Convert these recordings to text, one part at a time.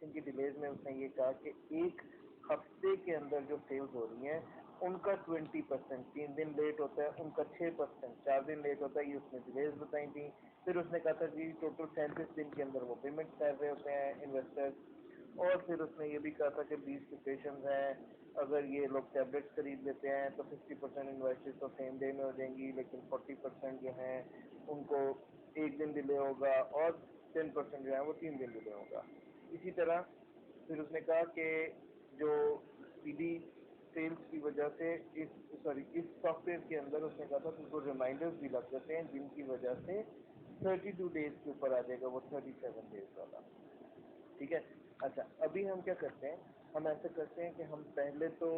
Processing की delays में उसने ये कहा कि एक हफ्ते के अंदर जो सेल्स हो रही हैं उनका 20%, 3 दिन लेट होता है उनका 6%, 4 दिन लेट होता है, ये उसने डिलेज बताई थी। फिर उसने कहा था जी टोटल 37 दिन के अंदर वो पेमेंट कर रहे होते हैं इन्वेस्टर्स। और फिर उसने ये भी कहा था कि 20 सिचुएशन हैं, अगर ये लोग टैबलेट्स खरीद लेते हैं तो 50% इन्वेस्टर्स तो सेम डे में हो जाएंगी, लेकिन 40% जो हैं उनको एक दिन डिले होगा और 10% जो है वो 3 दिन डिले होगा। इसी तरह फिर उसने कहा कि जो स्पीडी सेल्स की वजह से इस सॉफ्टवेयर के अंदर उसने कहा था उनको रिमाइंडर्स भी लग जाते हैं जिनकी वजह से 32 डेज के ऊपर आ जाएगा वो 37 डेज वाला। ठीक है। अच्छा, अभी हम क्या करते हैं, हम ऐसा करते हैं कि हम पहले तो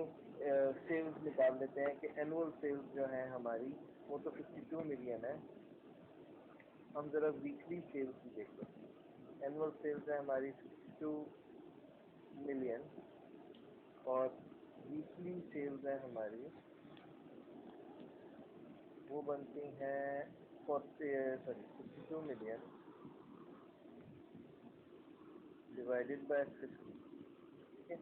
सेल्स निकाल लेते हैं कि एनुअल सेल्स जो है हमारी वो तो 52 मिलियन है। हम ज़रा वीकली सेल्स भी देख लेते हैं। एनुअल सेल्स है हमारी 52 मिलियन और वीकली सेल्स है हमारी वो बनती हैं 52 मिलियन डिवाइडेड बाय 50। ठीक है,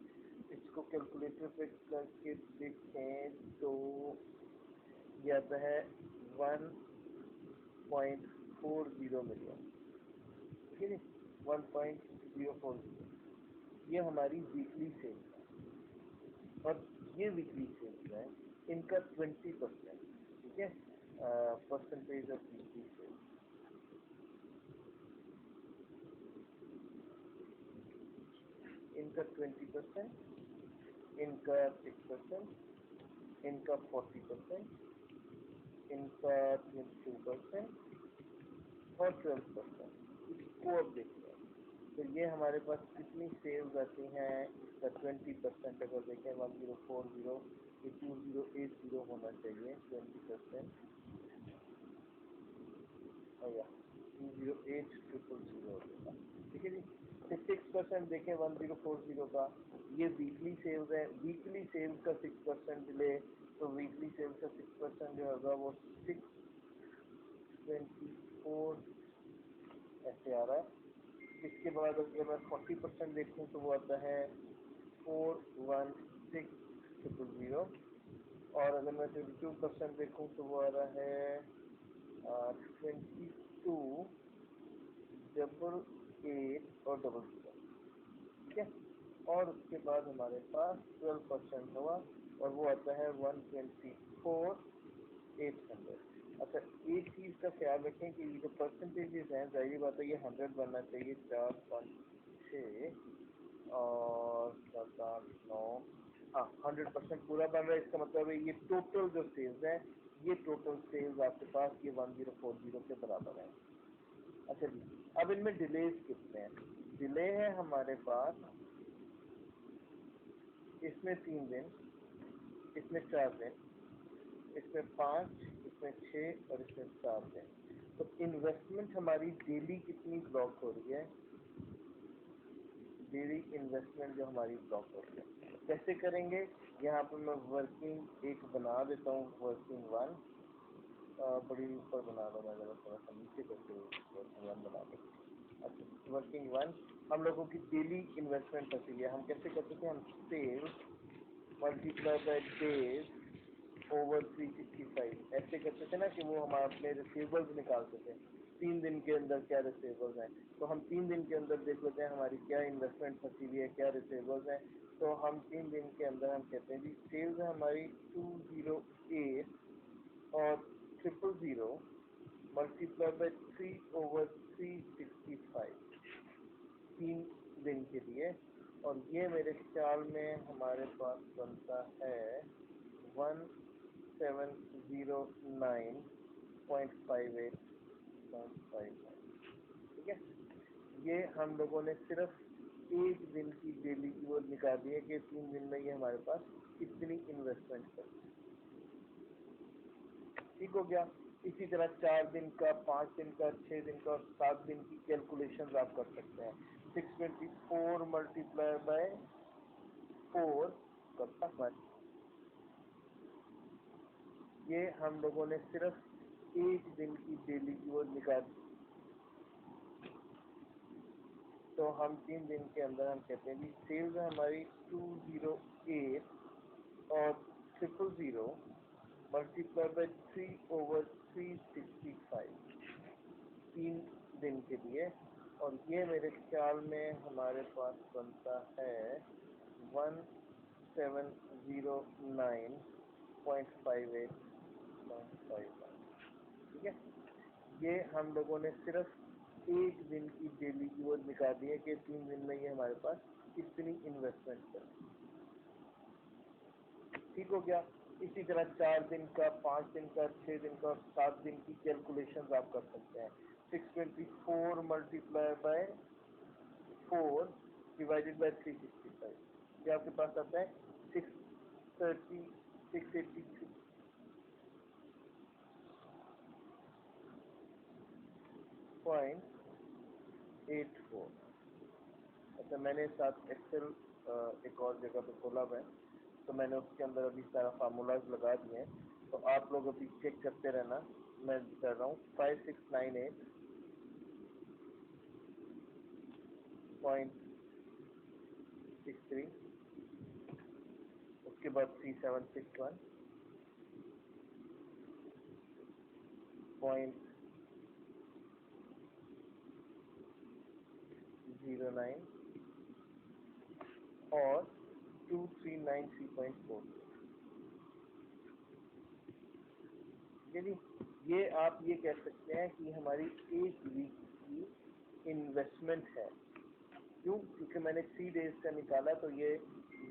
इसको कैलकुलेटर पे करके देखें तो ये आता है 1.40 मिलियन। ठीक है, 1.040 ये हमारी वीकली सेल्स है। और ये वीकली सेल्स है इनका 20%। ठीक है, परसेंटेज ऑफ वीकली सेल्स, इनका 20%, इनका 6%, इनका 40%, इनका 22% और 12%। इसको अब देखते हैं तो ये हमारे पास कितनी सेल्स आती हैं। इसका 20% अगर देखें 1040, ये 2080 होना चाहिए 20%, और 208000 होगा। ठीक है जी। 6% देखें 1040 का, ये वीकली सेल्स है। वीकली सेल्स का 6% डिले, तो वीकली सेल्स का 6% जो होगा वो 624 ऐसे आ रहा है। इसके बाद अगर मैं 40% देखूँ तो वो आता है 416000, और अगर मैं 22% देखूँ तो वो आ रहा है 22,888 और 00। ठीक है, और उसके बाद हमारे पास 12% हुआ और वो आता है 124,800। अच्छा, एक चीज़ का ख्याल रखें कि ये जो परसेंटेजेस हैं जाहिर बात है ये 100 बनना चाहिए, 4 5 6 और 7 8 9, हाँ 100% पूरा बन रहा है। इसका मतलब है ये टोटल जो सेल्स है, ये टोटल सेल्स आपके पास ये 1040 के बराबर है। अच्छा जी, अब इनमें डिलेज कितने हैं? डिले है हमारे पास इसमें 3 दिन, इसमें 4 दिन, इसमें 5, इसमें 6 और इसमें 7 दिन। तो इन्वेस्टमेंट हमारी डेली कितनी ब्लॉक हो रही है? डेली इन्वेस्टमेंट जो हमारी ब्लॉक हो रही है कैसे करेंगे? यहाँ पर मैं वर्किंग एक बना देता हूँ, वर्किंग 1 बड़ी ऊपर बना दो, मैं ज़रा थोड़ा सा नीचे करके वर्किंग 1 बना दूँ। अच्छा, वर्किंग 1 हम लोगों की डेली इन्वेस्टमेंट होती है। हम कैसे करते थे? हम sales multiply by days over 365 ऐसे करते थे ना कि वो हम अपने रिसीवेबल्स निकालते थे 3 दिन के अंदर क्या रिसीवेबल्स हैं। तो हम 3 दिन के अंदर देख लेते हैं हमारी क्या इन्वेस्टमेंट फंसी हुई है, क्या रिसीवेबल्स हैं। तो हम 3 दिन के अंदर हम कहते हैं जी सेल्स है हमारी 208 और 000 मल्टीप्लाई बाय 3 ओवर 365 3 दिन के लिए, और ये मेरे ख्याल में हमारे पास बनता है 1709.58. ठीक है, ये हम लोगों ने सिर्फ एक दिन की डेली की वो निकाल दी है कि 3 दिन में ये हमारे पास कितनी इन्वेस्टमेंट है। ठीक हो गया। इसी तरह 4 दिन का, 5 दिन का, 6 दिन का और 7 दिन की कैलकुलेशन आप कर सकते हैं। 624 मल्टीप्लाई बाय 4 करता है। ये हम लोगों ने सिर्फ एक दिन की डेली की वो निकाल। तो हम 3 दिन के अंदर हम कहते हैं जी सेल्स है हमारी 208 और 000 मल्टीप्लाई बाय 3/365 3 दिन के लिए, और ये मेरे ख्याल में हमारे पास बनता है 1709.58.51। ठीक है, ये हम लोगों ने सिर्फ एक दिन की डेली की वो निकाल दी है कि 3 दिन में ये हमारे पास कितनी इन्वेस्टमेंट है। ठीक हो गया। इसी तरह 4 दिन का, 5 दिन का, 6 दिन का और 7 दिन की कैलकुलेशन आप कर सकते हैं। 624 मल्टीप्लाई बाय 4 डिवाइडेड बाय 365, ये आपके पास आता है 630 682.84। अच्छा, मैंने साथ एक्सेल एक और जगह पे खोला हुआ है, तो मैंने उसके अंदर अभी सारा फार्मूलाज लगा दिए हैं, तो आप लोग अभी चेक करते रहना। मैं कर रहा हूँ 5698.63, उसके बाद 3761.09 और 2393.4। जी, ये आप ये कह सकते हैं कि हमारी एक वीक की इन्वेस्टमेंट है। क्यों? क्योंकि मैंने 3 डेज का निकाला, तो ये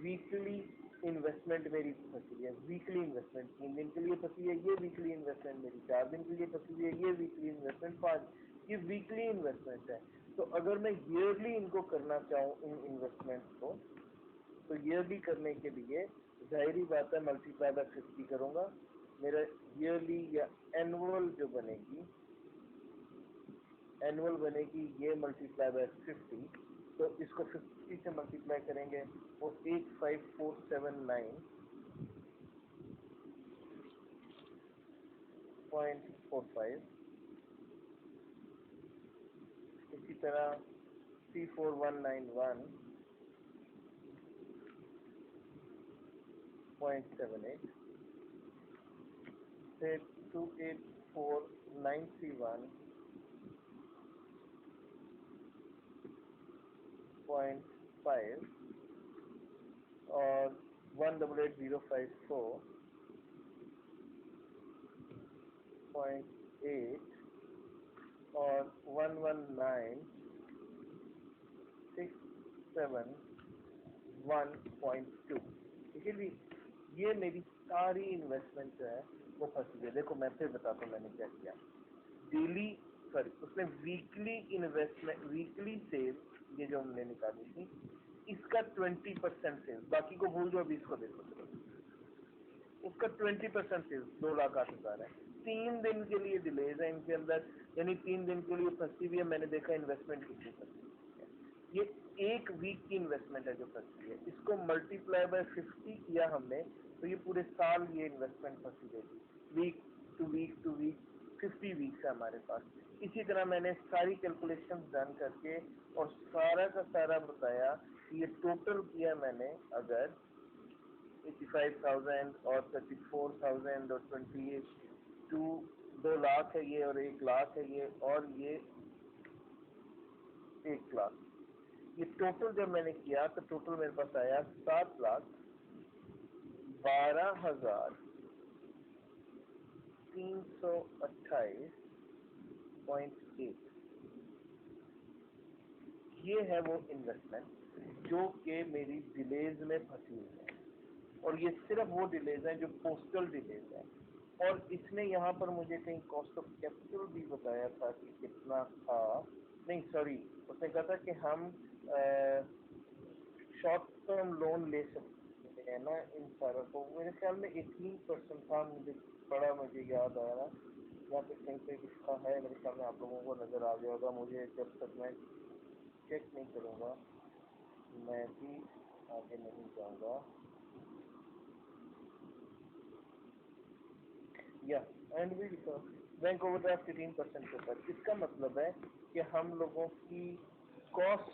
वीकली इन्वेस्टमेंट मेरी फंसी है। वीकली इन्वेस्टमेंट 3 दिन के लिए फंसी है, ये वीकली इन्वेस्टमेंट मेरी 4 दिन के लिए फंसी है, ये वीकली इन्वेस्टमेंट 5, ये वीकली इन्वेस्टमेंट है। तो अगर मैं ईयरली इनको करना चाहूँ इन इन्वेस्टमेंट को, तो ईयरली करने के लिए जाहिर बात है मल्टीप्लाई बाय 50 करूँगा। मेरा ईयरली या एनुअल जो बनेगी, एनुअल बनेगी ये मल्टीप्लाई बाय 50, तो इसको 50 से मल्टीप्लाई करेंगे वो 85479.45। इसी तरह 34191.78, फिर 284931.5 और 188054.8 और 119671.2। ठीक है जी, ये मेरी सारी इन्वेस्टमेंट जो है वो फंसी है। देखो मैं फिर बताता हूँ मैंने क्या किया। डेली, सॉरी, उसने वीकली इन्वेस्टमेंट, वीकली सेल ये जो हमने निकाली थी, इसका 20% सेल्स, बाकी को भूल जाओ, अभी इसको देखो। उसका 20% सेल्स 2,08,000 है। 3 दिन के लिए डिलेज है इनके अंदर, यानी 3 दिन के लिए फंसी हुई है। मैंने देखा इन्वेस्टमेंट कितनी फंसी है, ये एक वीक की इन्वेस्टमेंट है जो फंसी है। इसको मल्टीप्लाई बाय 50 किया हमने, तो ये पूरे साल ये इन्वेस्टमेंट फंसी रहेगी। वीक टू वीक 50 वीक्स है हमारे पास। इसी तरह मैंने सारी कैलकुलेशन डन करके और सारा का सारा बताया कि ये टोटल किया मैंने, अगर 85,000 और 34,000 और 2 लाख है ये, और 1 लाख है ये, और ये 1 लाख, ये टोटल जब मैंने किया तो टोटल मेरे पास आया 7,12,328.8। ये है वो इन्वेस्टमेंट जो कि मेरी डिलेज में फंसी हुई है, और ये सिर्फ वो डिलेज है जो पोस्टल डिलेज है। और इसने यहाँ पर मुझे कहीं कॉस्ट ऑफ कैपिटल भी बताया था कि कितना था, नहीं सॉरी, उसने कहा था कि हम शॉर्ट टर्म लोन ले सकते हैं ना इन सारों को। मेरे ख्याल में 18% था, मुझे पड़ा, मुझे याद आ रहा, यहाँ पे कहीं पे लिखा है, मेरे ख्याल में आप लोगों को नजर आ गया होगा। मुझे जब तक मैं चेक नहीं करूँगा मैं भी आगे नहीं जाऊँगा। या एंड भी लिखा बैंक ओवरड्राफ्ट 18% के ऊपर। इसका मतलब है कि हम लोगों की कॉस्ट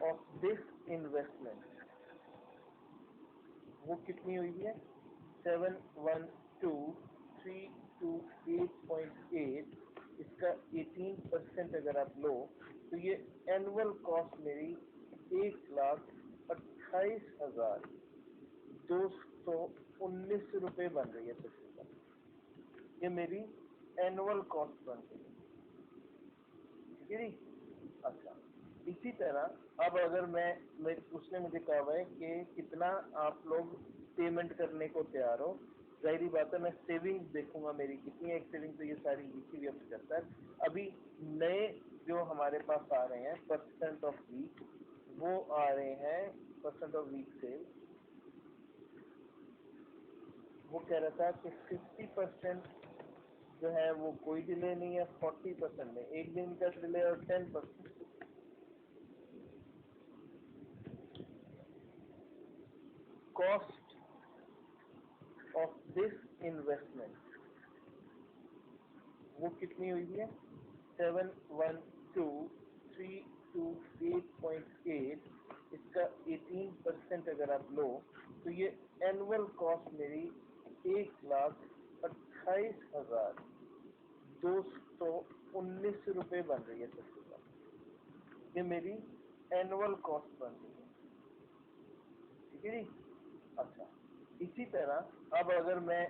ऑफ दिस इन्वेस्टमेंट वो कितनी हुई है 712,328.8। इसका 18% अगर आप लो तो ये एनुअल कॉस्ट मेरी 1,28,219 रुपये बन रही है तकरीबन। ये मेरी एनुअल कॉस्ट बन रही है, ठीक है जी। अच्छा, इसी तरह अब अगर मैं उसने मुझे कहा हुआ है कि कितना आप लोग पेमेंट करने को तैयार हो, जाहिर बात है मैं सेविंग्स देखूंगा मेरी कितनी है। एक सेविंग तो ये सारी लिखी हुई 75। अभी नए जो हमारे पास आ रहे हैं परसेंट ऑफ वीक, वो आ रहे हैं परसेंट ऑफ वीक सेल। वो कह रहा था कि 50% जो है वो कोई डिले नहीं है, 40% में एक दिन का डिले और 10% कॉस्ट ऑफ दिस इन्वेस्टमेंट वो कितनी हुई है 712,328.8। इसका 18% अगर आप लो तो ये एनुअल कॉस्ट मेरी 1,28,219 रुपये बन रही है तकरीबन। ये मेरी एनुअल कॉस्ट बन रही है, ठीक है जी। अच्छा, इसी तरह अब अगर मैं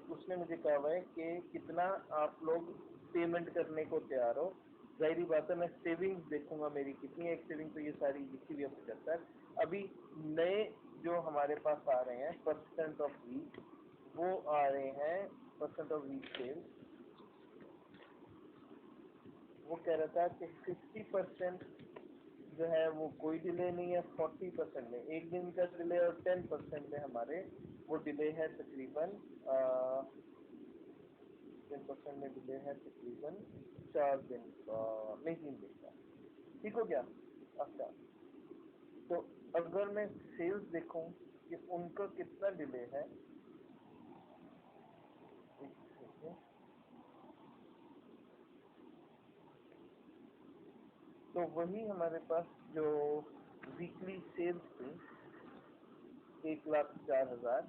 उसने मुझे कहा हुआ है कि कितना आप लोग पेमेंट करने को तैयार हो, जाहिर बात है मैं सेविंग्स देखूंगा मेरी कितनी है। एक सेविंग तो ये सारी लिखी हुई 75। अभी नए जो हमारे पास आ रहे हैं परसेंट ऑफ वीक, वो आ रहे हैं परसेंट ऑफ वीक सेल। वो कह रहा था कि 50% जो है वो कोई डिले नहीं है, 40% में एक दिन का डिले और 10% में हमारे वो डिले है तकरीबन 10% में डिले है तकरीबन 4 दिन का, नहीं 3 दिन का, ठीक हो गया। अच्छा, तो अगर मैं सेल्स देखूं कि उनका कितना डिले है, तो वही हमारे पास जो वीकली सेल्स थी 1,04,000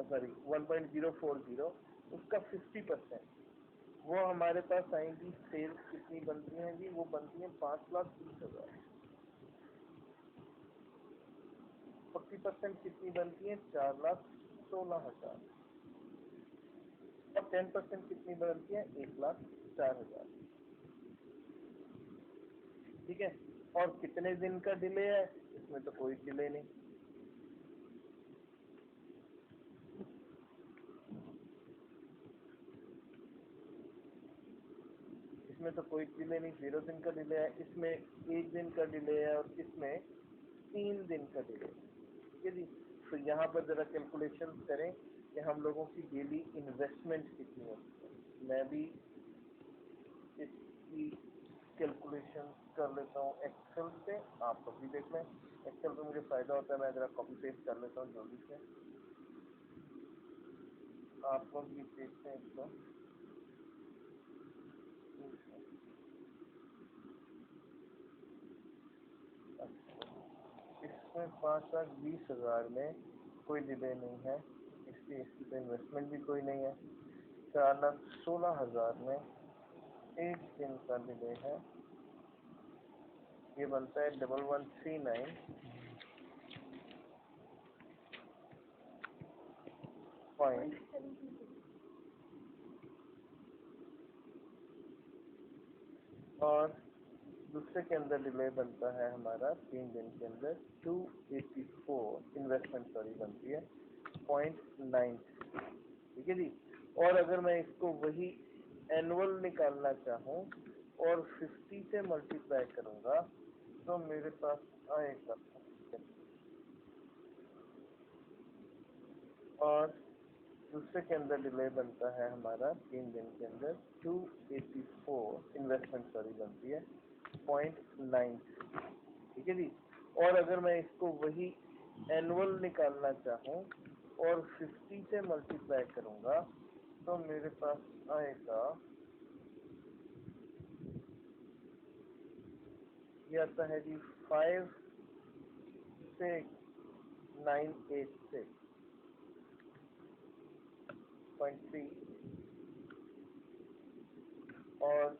सॉरी 1.040, उसका 50% वो हमारे पास आएंगी। सेल्स कितनी बनती हैं जी, वो बनती हैं 5,30,000। 40% कितनी बनती है 4,16,000। और 10% कितनी बनती है 1,04,000, ठीक है। और कितने दिन का डिले है, इसमें तो कोई डिले नहीं, इसमें तो कोई डिले नहीं, 0 दिन का डिले है, इसमें 1 दिन का डिले है और इसमें 3 दिन का डिले, ठीक है जी। तो यहाँ पर जरा कैलकुलेशन करें कि हम लोगों की डेली इन्वेस्टमेंट कितनी है। मैं भी इसकी कैलकुलेशन कर लेता हूँ एक्सेल से, आप लोग भी देख लें। एक्सेल पे मुझे फायदा होता है, मैं जरा कॉपी पेस्ट कर लेता हूँ जल्दी से, आप लोग भी देखते हैं इसको। इसमें 5,20,000 में कोई डिले नहीं है, इसलिए इसकी तो इन्वेस्टमेंट भी कोई नहीं है। 4,16,000 में एक दिन का डिले है, ये बनता है 1139 पॉइंट। और दूसरे के अंदर डिले बनता है हमारा 3 दिन के अंदर 284 इन्वेस्टमेंट सॉरी बनती है 0.9, ठीक है जी। और अगर मैं इसको वही एनुअल निकालना चाहूँ और 50 से मल्टीप्लाई करूंगा तो मेरे पास आएगा, और दूसरे के अंदर डिले बनता है हमारा 3 दिन के अंदर 284 इन्वेस्टमेंट सॉरी बनती है 0.9, ठीक है जी। और अगर मैं इसको वही एनुअल निकालना चाहूँ और 50 से मल्टीप्लाई करूंगा तो मेरे पास आएगा, ये आता है जी 5 6986.3 और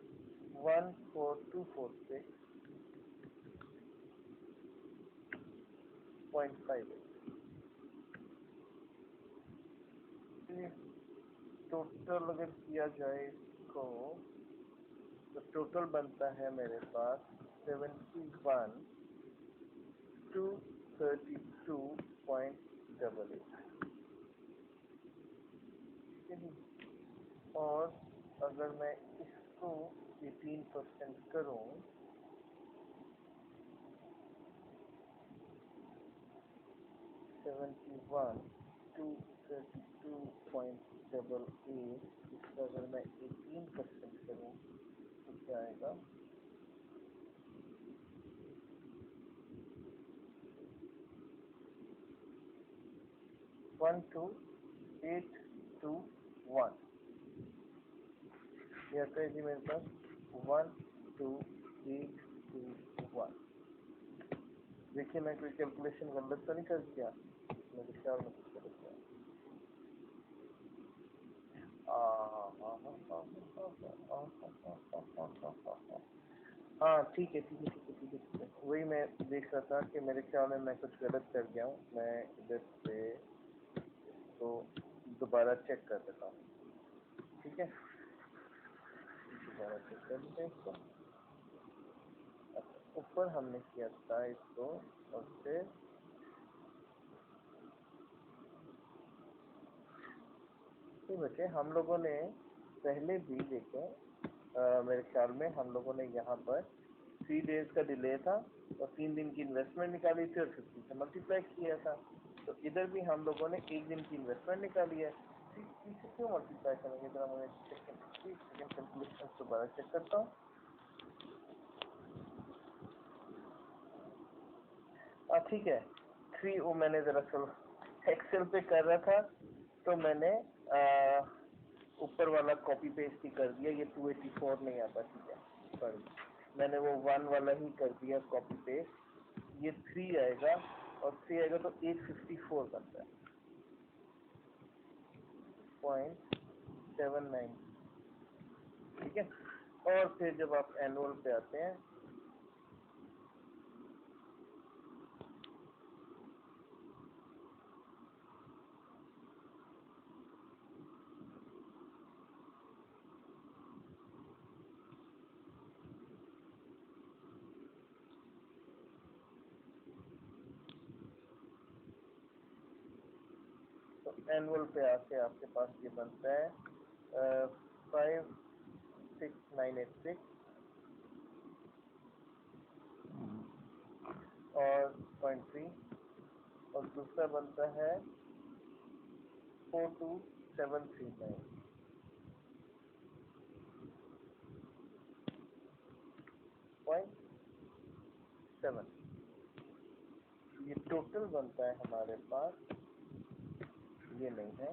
14246.58। टोटल अगर किया जाए इसको तो टोटल बनता है मेरे पास 71,232.88। और अगर मैं इसको 18% करूं 71,232.88 इसका अगर मैं 18% करूं तो क्या आएगा 12821। यह आता है जी मेरे पास 12821। देखिए मैं कोई कैलकुलेशन गलत तो नहीं कर दिया, मेरे ख्याल में कुछ गलत है। हाँ ठीक है। वही मैं देख रहा था कि मेरे ख्याल में मैं कुछ गलत कर गया हूँ। मैं इधर से तो दोबारा चेक कर देता हूँ। ठीक है, दोबारा चेक कर लेते हैं इसको। ऊपर हमने किया था इसको और फिर बच्चे हम लोगों ने पहले भी देखे, मेरे ख्याल में हम लोगों ने यहाँ पर 3 डेज का डिले था और 3 दिन की इन्वेस्टमेंट निकाली थी और 50 से मल्टीप्लाई किया था। तो इधर भी हम लोगों ने 1 दिन की इन्वेस्टमेंट निकाली है, 3 से क्यों मल्टीप्लाई करेंगे? जरा मुझे सेकंड कैलकुलेशन दोबारा चेक करता हूँ। ठीक है, 3 वो मैंने दरअसल एक्सेल पे कर रहा था तो मैंने ऊपर वाला कॉपी पेस्ट ही कर दिया, ये 284 नहीं आता। ठीक है, सॉरी, मैंने वो 1 वाला ही कर दिया कॉपी पेस्ट। ये 3 आएगा और 3 आएगा तो 854 बनता है 0.79। ठीक है, और फिर जब आप एनुअल पे आते हैं तो एनुअल पे आके आपके पास ये बनता है 56986 और 0.3 और दूसरा बनता है 42739.7। ये टोटल बनता है हमारे पास, ये नहीं है,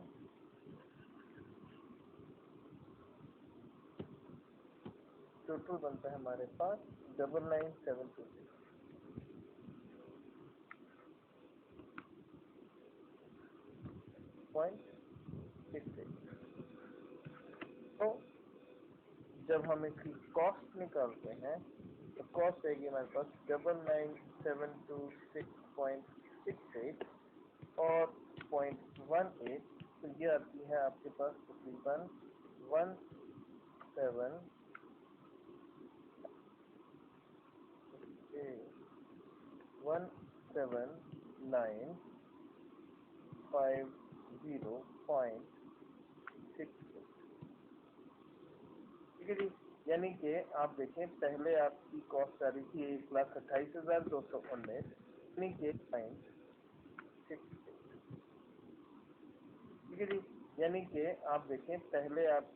टोटल बनता है हमारे पास 99,726.68। तो जब हम इसकी कॉस्ट निकालते हैं तो कॉस्ट आएगी हमारे पास 99,726.68 और 0.18, तो ये आती है आपके पास तकरीबन 17950.6। ठीक है जी, यानी कि आप देखें पहले आपकी कॉस्ट आ रही थी 1,28,219, यानी कि 968। ठीक है जी, यानी कि आप देखें पहले आप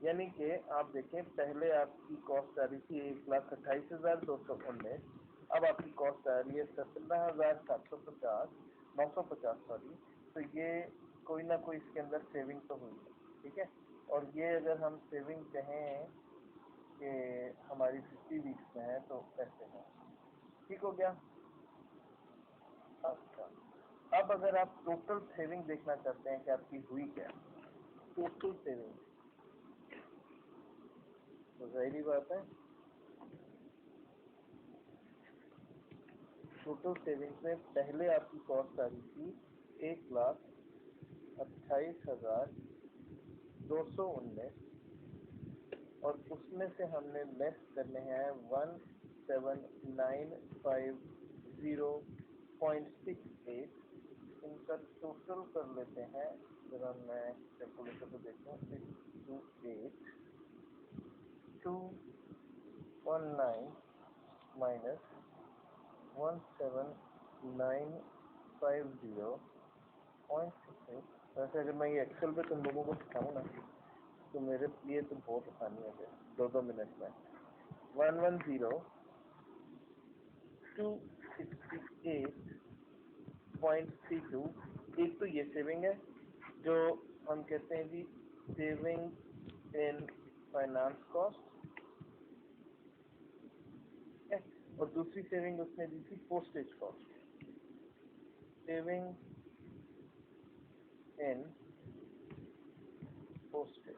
यानी कि आप देखें पहले आपकी कॉस्ट आ रही थी 1,28,219, अब आपकी कॉस्ट आ रही है 17,750। 950 सॉरी। तो ये कोई ना कोई इसके अंदर सेविंग तो हुई है, ठीक है। और ये अगर हम सेविंग कहें कि हमारी 50 वीक्स में है तो ऐसे है, ठीक हो गया। अच्छा, अब अगर आप टोटल सेविंग देखना चाहते हैं कि आपकी हुई क्या, टोटल सेविंग, तो जाहिर बात है टोटल सेविंग्स में पहले आपकी कॉस्ट आ रही थी 1,28,219 और उसमें से हमने लेस करने हैं 17,950.68। इनका टोटल कर लेते हैं, जरा मैं कैलकुलेटर को देखूँ। 628,219 माइनस 17,950.68। वैसे अगर मैं ये एक्सेल पे तुम लोगों को सिखाऊँ ना तो मेरे लिए तो बहुत आसानी है, 2 मिनट में। 110,268.32। एक तो ये सेविंग है जो हम कहते हैं जी सेविंग इन फाइनेंस कॉस्ट, और दूसरी सेविंग उसने दी थी postage cost. Saving in postage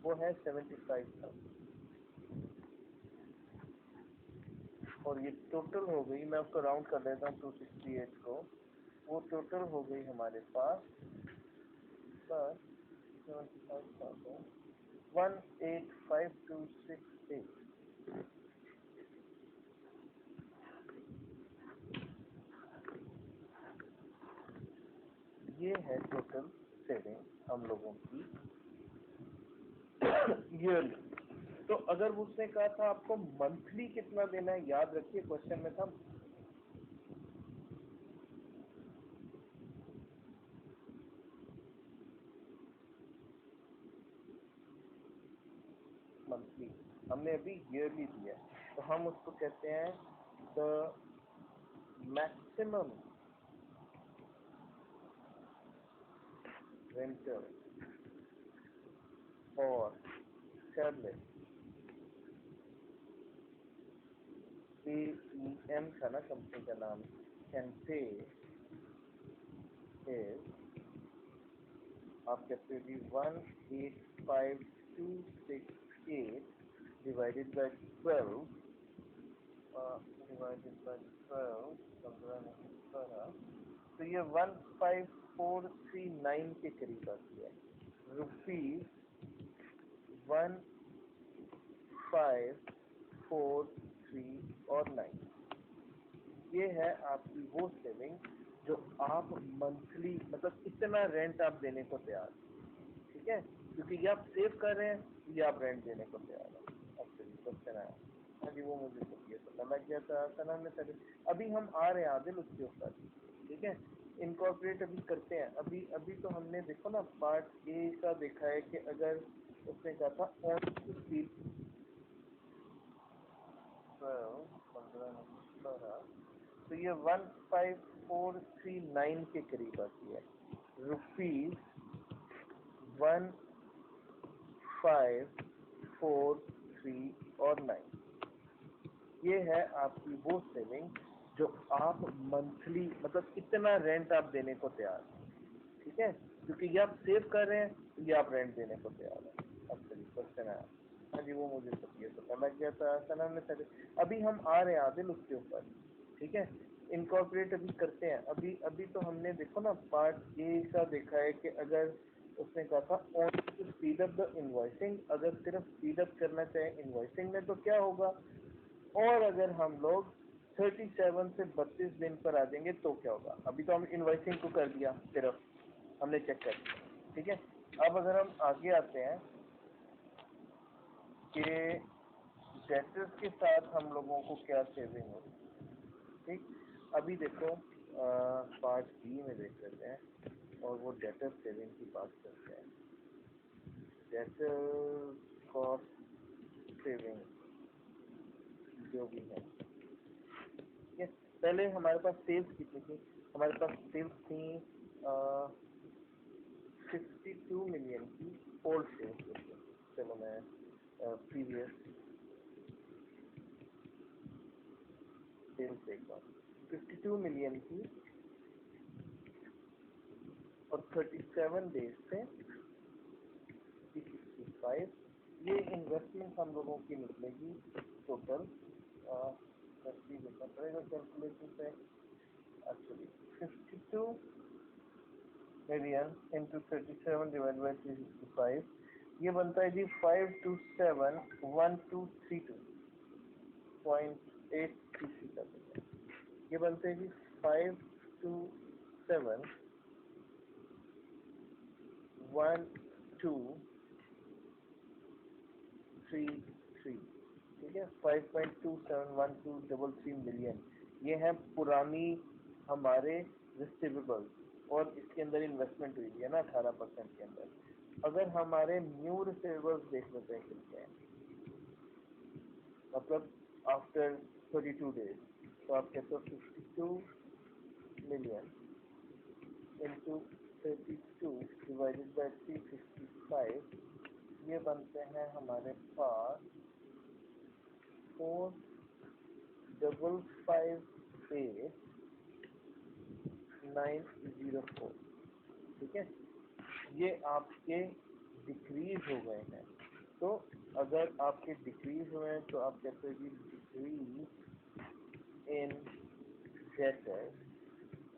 वो है 75,000 और ये टोटल हो गई, मैं उसको राउंड कर देता हूँ 268 को, वो टोटल हो गई हमारे पास 185,268। ये है टोटल सेविंग हम लोगों की ईयरली। तो अगर उसने कहा था आपको मंथली कितना देना है, याद रखिए क्वेश्चन में था मंथली, हमने अभी ईयरली दिया, तो हम उसको कहते हैं द मैक्सिमम रेंटल और चार्जेस, AEM था ना कंपनी का नाम, कैन पे इज, आप कहते हो 185,268 डिवाइडेड बाय 12, डिवाइडेड बाय 12, तो ये 15,439 के करीब आती है, रुपीज 15,439 और 9। ये है आपकी वो सेविंग जो आप मंथली, मतलब इतना रेंट आप देने को तैयार, ठीक है, क्योंकि ये आप सेव कर रहे हैं, ये आप रेंट देने को तैयार है। अब चलिए क्वेश्चन आया, हाँ जी वो मुझे ये पता लग गया था सना में सर। अभी हम आ रहे हैं आदिल उसके ऊपर, ठीक है, इनकॉर्पोरेट अभी करते हैं। अभी अभी तो हमने देखो ना पार्ट ए का देखा है कि अगर उसने कहा था ऑन टू स्पीड 12, तो ये 15,439 के करीब आती है, रुपीज 15,439 और 9। ये है आपकी वो सेविंग जो आप मंथली, मतलब इतना रेंट आप देने को तैयार हैं, ठीक है, क्योंकि ये आप सेव कर रहे हैं, ये आप रेंट देने को तैयार हैं। अब चलिए क्वेश्चन आया, हाँ जी वो मुझे ये पता लग गया था सना में सर। अभी हम आ रहे हैं आदिल उसके ऊपर, ठीक है, इनकॉर्पोरेट अभी करते हैं। अभी अभी तो हमने देखो ना पार्ट ए का देखा है कि अगर उसने कहा था on to speed up the invoicing, अगर सिर्फ स्पीड अप करना चाहे इनवॉइसिंग में तो क्या होगा, और अगर हम लोग 37 से 32 दिन पर आ जाएंगे तो क्या होगा। अभी तो हम इनवॉइसिंग को कर दिया, सिर्फ हमने चेक कर दिया, ठीक है। अब अगर हम आगे आते हैं कि डेटर्स के साथ हम लोगों को क्या सेविंग हो, ठीक, अभी देखो पार्ट बी में देख लेते हैं और वो डेटर सेविंग की बात करते हैं। डेटर कॉस्ट सेविंग जो भी है, ठीक है, पहले हमारे पास सेल्स कितनी थी, हमारे पास सेल्स थी 52 मिलियन की ओल्ड सेल्स। चलो मैं प्रीवियस सेल्स देखता हूँ, 52 मिलियन की और 37 डेज से 65, ये इन्वेस्टमेंट हम लोगों की निकलेगी टोटल, देखना पड़ेगा कैलकुलेशन से। Actually 52 million into 37 divide by 365, ये बनता है जी 5271232.833, ये बनते हैं जी 5271233, ठीक है, 5.271233 मिलियन, ये है पुरानी हमारे रिसीवेबल्स, और इसके अंदर इन्वेस्टमेंट हुई है ना 18% के अंदर। अगर हमारे न्यू रिसीवेबल्स देख लेते हैं कितने हैं, मतलब आफ्टर 32 डेज, तो आप कहते हो 52 मिलियन इंटू 32 डिवाइडेड बाई 365, ये बनते हैं हमारे पास 4558904, ठीक है, ये आपके डिक्रीज हो गए हैं। तो अगर आपके डिक्रीज हुए हैं तो आप कहते हैं कि डिक्रीज इन डेटर्स,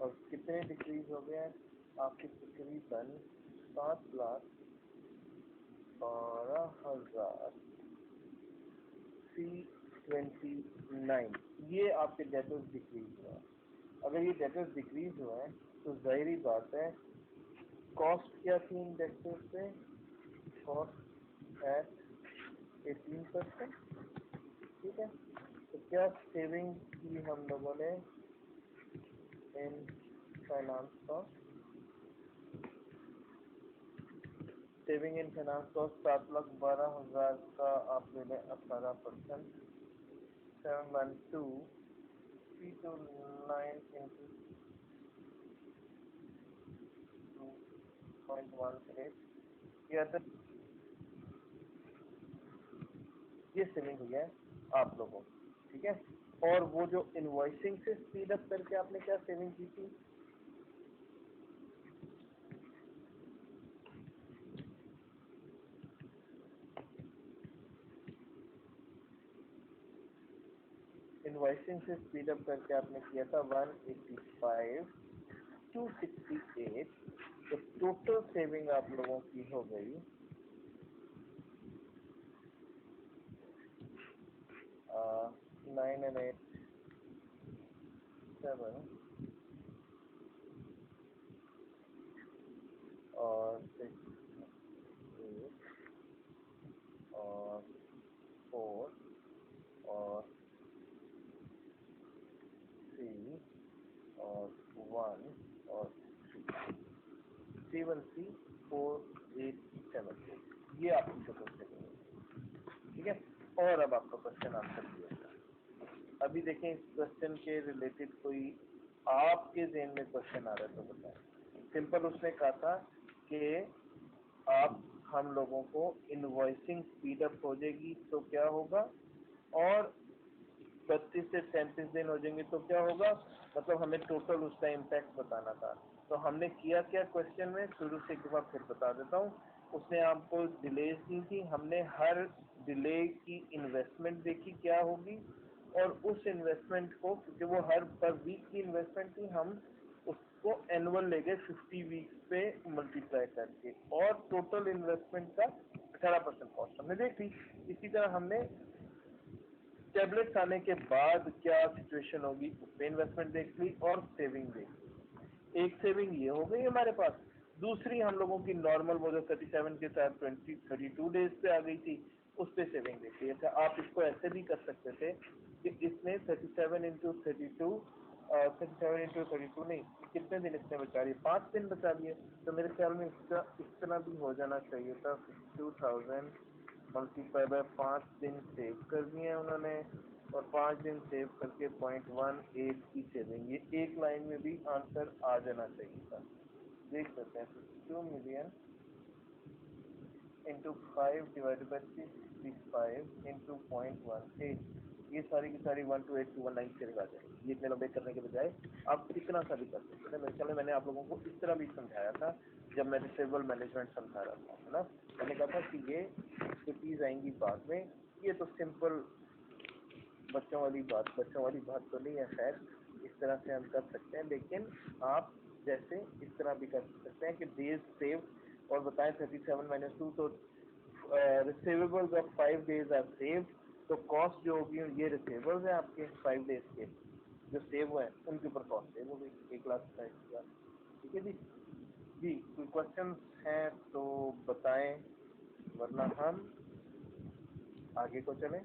और कितने डिक्रीज हो गए हैं आपके, तकरीबन 7,12,329, ये आपके डेटर्स डिक्रीज हुए हैं। अगर ये डेटर्स डिक्रीज हुए हैं तो जाहिर बात है कॉस्ट क्या थी इन डेटर्स पे, कॉस्ट एट 18%, ठीक है। तो क्या सेविंग की हम लोगों ने in finance cost, saving in finance cost 7,12,000 का आप ले लें 18%, 712,329 इंटू 2.18, ये सेविंग हुई है आप लोगों की, ठीक है। और वो जो इनवॉइसिंग से स्पीड अप करके आपने क्या सेविंग की थी, इनवॉइसिंग से स्पीड अप करके आपने किया था 185,268, तो टोटल सेविंग आप लोगों की हो गई 9,8,7 और 6 और 4 और 3 और 1 और 7,487, ये आपकी टोटल सेविंग है, ठीक है। और अब आपका क्वेश्चन आंसर दिया, अभी देखें इस क्वेश्चन के रिलेटेड कोई आपके ज़हन में क्वेश्चन आ रहा है तो बताएं। सिंपल उसने कहा था कि आप हम लोगों को इनवॉइसिंग स्पीड अप हो जाएगी तो क्या होगा, और 32 से 33 दिन हो जाएंगे तो क्या होगा, मतलब हमें टोटल उसका इम्पैक्ट बताना था। तो हमने किया क्या क्वेश्चन में, शुरू से एक बार फिर बता देता हूँ। उसने आपको डिलेज दी थी, हमने हर डिले की इन्वेस्टमेंट देखी क्या होगी, और उस इन्वेस्टमेंट को, क्योंकि वो हर पर वीक की इन्वेस्टमेंट थी, हम उसको एनुअल ले गए 50 वीक्स पे मल्टीप्लाई करके, और टोटल इन्वेस्टमेंट का 18% कॉस्ट हमने देख ली। इसी तरह हमने टैबलेट्स आने के बाद क्या सिचुएशन होगी उस पे इन्वेस्टमेंट देख ली और सेविंग देख ली। एक सेविंग ये हो गई हमारे पास, दूसरी हम लोगों की नॉर्मल वो जो 37 के साथ 32 डेज पे आ गई थी, उस पे सेविंग देख ली। अच्छा, आप इसको ऐसे भी कर सकते थे कि इसने 37 इंटू 32 नहीं, कितने दिन इसने बचा लिए, 5 दिन बचा लिए। तो मेरे ख्याल में इसका इस तरह भी हो जाना चाहिए था, 52,000 मल्टीप्लाई बाय 5 दिन सेव कर दिए उन्होंने, और 5 दिन सेव करके 0.18 की सेविंग, ये एक लाइन में भी आंसर आ जाना चाहिए था। देख सकते हैं 2 million into 5 divided by 365 into 0.18, ये सारी की सारी 128,219 सेविंग आ जाएगी। ये इतने लंबे करने के बजाय आप इतना सा भी कर सकते हैं। मेरे ख्याल में मैंने आप लोगों को इस तरह भी समझाया था जब मैं रिसीवेबल मैनेजमेंट समझा रहा था, है ना। मैंने कहा था कि ये चीज आएंगी बाद में, ये तो सिंपल बच्चों वाली बात तो नहीं है। खैर, इस तरह से हम कर सकते हैं, लेकिन आप जैसे इस तरह भी कर सकते हैं कि डेज सेव और बताएं 37 माइनस 2, तो receivables of 5 days are saved, तो कॉस्ट जो होगी ये रिसीवेबल्स है आपके 5 डेज के जो सेव हुए हैं, उनके ऊपर कॉस्ट सेव हो गई 1,27,000। ठीक है जी। जी, कोई क्वेश्चन है तो बताएं, वरना हम आगे को चलें।